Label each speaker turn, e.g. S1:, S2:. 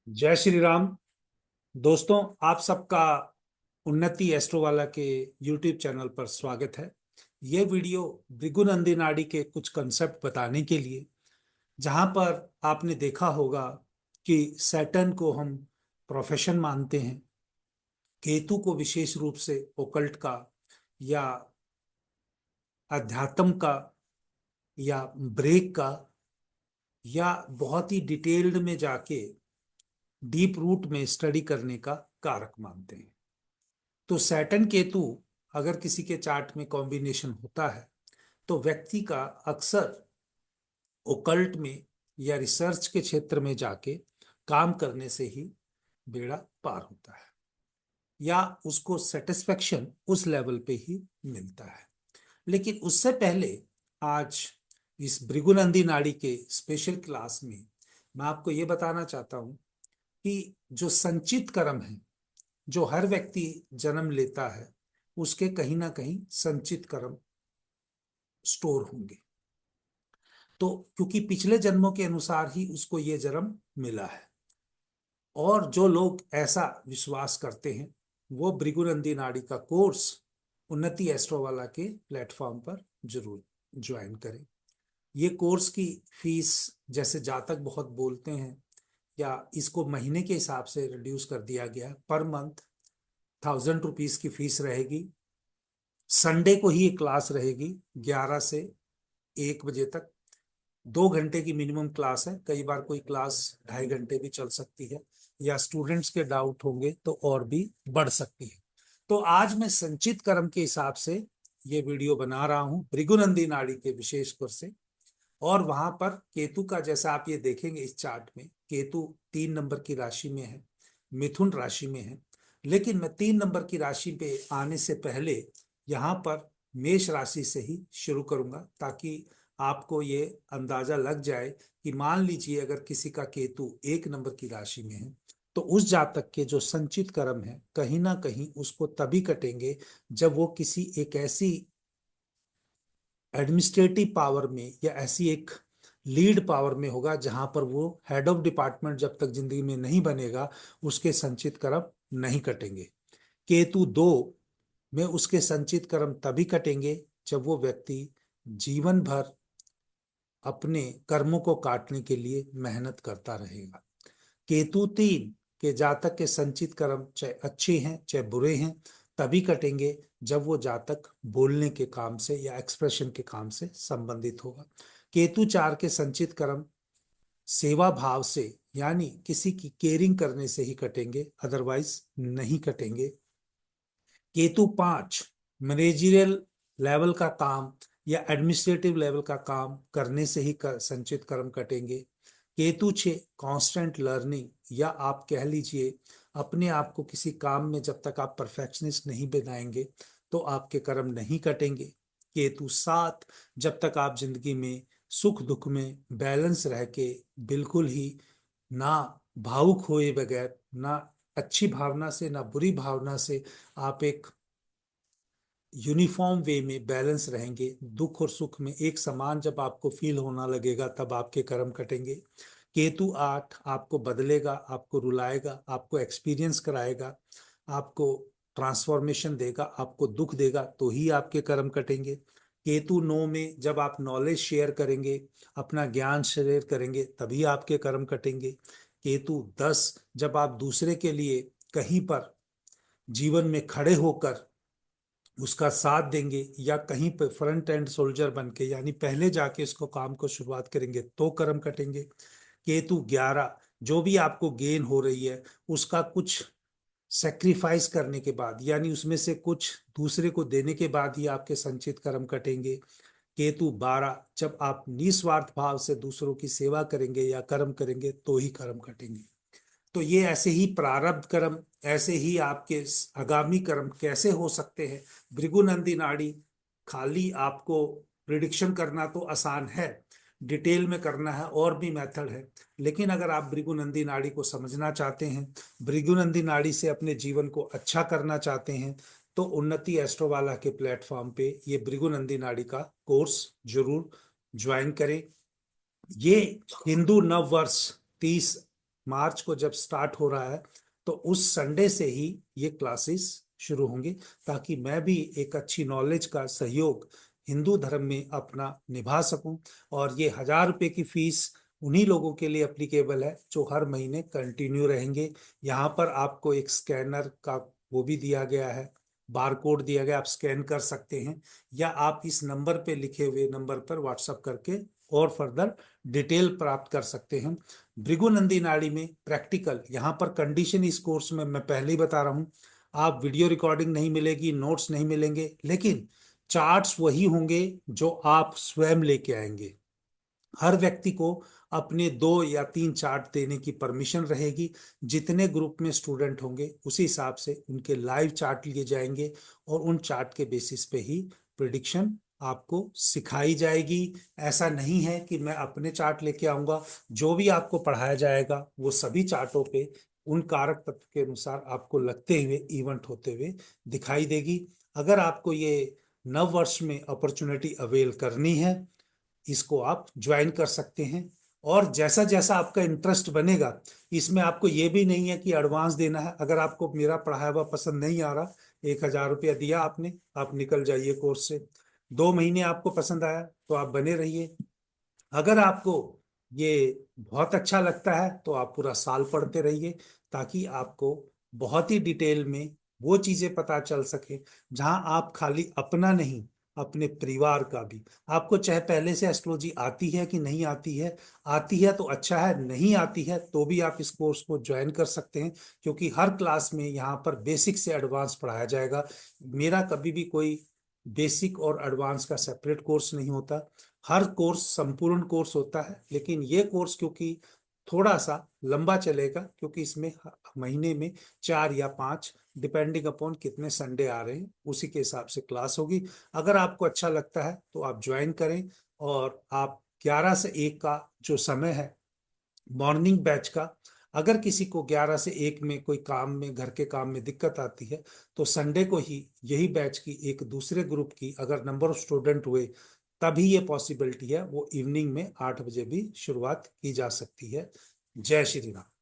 S1: जय श्री राम। दोस्तों, आप सबका उन्नति एस्ट्रोवाला के यूट्यूब चैनल पर स्वागत है। ये वीडियो भृगुनंदी नाड़ी के कुछ कंसेप्ट बताने के लिए, जहां पर आपने देखा होगा कि सैटर्न को हम प्रोफेशन मानते हैं, केतु को विशेष रूप से ओकल्ट का या अध्यात्म का या ब्रेक का या बहुत ही डिटेल्ड में जाके डीप रूट में स्टडी करने का कारक मानते हैं। तो सैटर्न केतु अगर किसी के चार्ट में कॉम्बिनेशन होता है तो व्यक्ति का अक्सर ओकल्ट में या रिसर्च के क्षेत्र में जाके काम करने से ही बेड़ा पार होता है या उसको सेटिस्फेक्शन उस लेवल पे ही मिलता है। लेकिन उससे पहले आज इस भृगुनंदी नाड़ी के स्पेशल क्लास में मैं आपको ये बताना चाहता हूं कि जो संचित कर्म है, जो हर व्यक्ति जन्म लेता है, उसके कहीं ना कहीं संचित कर्म स्टोर होंगे। तो क्योंकि पिछले जन्मों के अनुसार ही उसको ये जन्म मिला है, और जो लोग ऐसा विश्वास करते हैं वो भृगुनंदी नाड़ी का कोर्स उन्नति एस्ट्रोवाला के प्लेटफॉर्म पर जरूर ज्वाइन करें। ये कोर्स की फीस, जैसे जातक बहुत बोलते हैं, या इसको महीने के हिसाब से रिड्यूस कर दिया गया है। पर मंथ 1000 रुपीज की फीस रहेगी। संडे को ही ये क्लास रहेगी 11 से 1 बजे तक। 2 घंटे की मिनिमम क्लास है। कई बार कोई क्लास 2.5 घंटे भी चल सकती है, या स्टूडेंट्स के डाउट होंगे तो और भी बढ़ सकती है। तो आज मैं संचित कर्म के हिसाब से ये वीडियो बना रहा हूं भृगुनंदी नाड़ी के विशेष कोर्स से। और वहां पर केतु का, जैसा आप ये देखेंगे इस चार्ट में, केतु 3 नंबर की राशि में है, मिथुन राशि में है। लेकिन मैं 3 नंबर की राशि पे आने से पहले यहाँ पर मेष राशि से ही शुरू करूंगा, ताकि आपको ये अंदाजा लग जाए कि मान लीजिए अगर किसी का केतु 1 नंबर की राशि में है तो उस जातक के जो संचित कर्म है कहीं ना कहीं उसको तभी कटेंगे जब वो किसी एक ऐसी एडमिनिस्ट्रेटिव पावर में या ऐसी एक लीड पावर में होगा जहां पर वो हेड ऑफ डिपार्टमेंट जब तक जिंदगी में नहीं बनेगा उसके संचित कर्म नहीं कटेंगे। केतु 2 में उसके संचित कर्म तभी कटेंगे जब वो व्यक्ति जीवन भर अपने कर्मों को काटने के लिए मेहनत करता रहेगा। केतु 3 के जातक के संचित कर्म चाहे अच्छे हैं चाहे बुरे हैं तभी कटेंगे जब वो जातक बोलने के काम से या एक्सप्रेशन के काम से संबंधित होगा। केतु 4 के संचित कर्म सेवा भाव से, यानी किसी की केयरिंग करने से ही कटेंगे, अदरवाइज नहीं कटेंगे। केतु 5 मैनेजरियल लेवल का काम या एडमिनिस्ट्रेटिव लेवल का काम करने से ही संचित कर्म कटेंगे। केतु 6 कांस्टेंट लर्निंग, या आप कह लीजिए अपने आप को किसी काम में जब तक आप परफेक्शनिस्ट नहीं बनाएंगे तो आपके कर्म नहीं कटेंगे। केतु 7 जब तक आप जिंदगी में सुख दुख में बैलेंस रह के बिल्कुल ही ना भावुक हुए बगैर, ना अच्छी भावना से ना बुरी भावना से आप एक यूनिफॉर्म वे में बैलेंस रहेंगे, दुख और सुख में एक समान जब आपको फील होना लगेगा तब आपके कर्म कटेंगे। केतु 8 आपको बदलेगा, आपको रुलाएगा, आपको एक्सपीरियंस कराएगा, आपको ट्रांसफॉर्मेशन देगा, आपको दुख देगा, तो ही आपके कर्म कटेंगे। केतु 9 में जब आप नॉलेज शेयर करेंगे, अपना ज्ञान शेयर करेंगे, तभी आपके कर्म कटेंगे। केतु 10 जब आप दूसरे के लिए कहीं पर जीवन में खड़े होकर उसका साथ देंगे या कहीं पे फ्रंट एंड सोल्जर बन के, यानी पहले जाके इसको काम को शुरुआत करेंगे, तो कर्म कटेंगे। केतु 11 जो भी आपको गेन हो रही है उसका कुछ सेक्रीफाइस करने के बाद, यानी उसमें से कुछ दूसरे को देने के बाद ही आपके संचित कर्म कटेंगे। केतु 12 जब आप निस्वार्थ भाव से दूसरों की सेवा करेंगे या कर्म करेंगे तो ही कर्म कटेंगे। तो ये ऐसे ही प्रारब्ध कर्म, ऐसे ही आपके आगामी कर्म कैसे हो सकते हैं। भृगुनंदी नाड़ी खाली आपको प्रिडिक्शन करना तो आसान है, डिटेल में करना है और भी मेथड है। लेकिन अगर आप भृगुनंदी नाड़ी को समझना चाहते हैं, भृगुनंदी नाड़ी से अपने जीवन को अच्छा करना चाहते हैं, तो उन्नति एस्ट्रोवाला के प्लेटफॉर्म पे ये भृगुनंदी नाड़ी का कोर्स जरूर ज्वाइन करें। ये हिंदू नव वर्ष 30 मार्च को जब स्टार्ट हो रहा है तो उस संडे से ही ये क्लासेस शुरू होंगे, ताकि मैं भी एक अच्छी नॉलेज का सहयोग हिंदू धर्म में अपना निभा सकूं। और ये 1,000 रुपए की फीस उन्हीं लोगों के लिए एप्लीकेबल है जो हर महीने कंटिन्यू रहेंगे। यहाँ पर आपको एक स्कैनर का वो भी दिया गया है, बार कोड दिया गया, आप स्कैन कर सकते हैं, या आप इस नंबर पे लिखे हुए नंबर पर व्हाट्सअप करके और फर्दर डिटेल प्राप्त कर सकते हैं। भृगुनंदी नाड़ी में प्रैक्टिकल, यहाँ पर कंडीशन इस कोर्स में मैं पहले ही बता रहा हूँ, आप वीडियो रिकॉर्डिंग नहीं मिलेगी, नोट्स नहीं मिलेंगे, लेकिन चार्ट्स वही होंगे जो आप स्वयं लेके आएंगे। हर व्यक्ति को अपने 2 या 3 चार्ट देने की परमिशन रहेगी। जितने ग्रुप में स्टूडेंट होंगे उसी हिसाब से उनके लाइव चार्ट लिए जाएंगे और उन चार्ट के बेसिस पे ही प्रिडिक्शन आपको सिखाई जाएगी। ऐसा नहीं है कि मैं अपने चार्ट लेके आऊंगा, जो भी आपको पढ़ाया जाएगा वो सभी चार्टों पे उन कारक तत्व के अनुसार आपको लगते हुए इवेंट होते हुए दिखाई देगी। अगर आपको ये नव वर्ष में अपॉर्चुनिटी अवेल करनी है, इसको आप ज्वाइन कर सकते हैं। और जैसा जैसा आपका इंटरेस्ट बनेगा, इसमें आपको ये भी नहीं है कि एडवांस देना है। अगर आपको मेरा पढ़ाया हुआ पसंद नहीं आ रहा, 1,000 रुपया दिया आपने, आप निकल जाइए कोर्स से। 2 महीने आपको पसंद आया तो आप बने रहिए। अगर आपको ये बहुत अच्छा लगता है तो आप पूरा साल पढ़ते रहिए, ताकि आपको बहुत ही डिटेल में वो चीजें पता चल सके जहां आप खाली अपना नहीं, अपने परिवार का भी। आपको चाहे पहले से एस्ट्रोलॉजी आती है कि नहीं आती है तो अच्छा है, नहीं आती है तो भी आप इस कोर्स को ज्वाइन कर सकते हैं, क्योंकि हर क्लास में यहाँ पर बेसिक से एडवांस पढ़ाया जाएगा। मेरा कभी भी कोई बेसिक और एडवांस का सेपरेट कोर्स नहीं होता, हर कोर्स संपूर्ण कोर्स होता है। लेकिन ये कोर्स क्योंकि थोड़ा सा लंबा चलेगा, क्योंकि इसमें महीने में 4 या 5, डिपेंडिंग अपॉन कितने संडे आ रहे हैं उसी के हिसाब से क्लास होगी। अगर आपको अच्छा लगता है तो आप ज्वाइन करें। और आप 11 से 1 का जो समय है मॉर्निंग बैच का, अगर किसी को 11 से 1 में कोई काम में, घर के काम में दिक्कत आती है, तो संडे को ही यही बैच की एक दूसरे ग्रुप की अगर नंबर ऑफ स्टूडेंट हुए तभी ये पॉसिबिलिटी है, वो इवनिंग में 8 बजे भी शुरुआत की जा सकती है। जय श्री राम।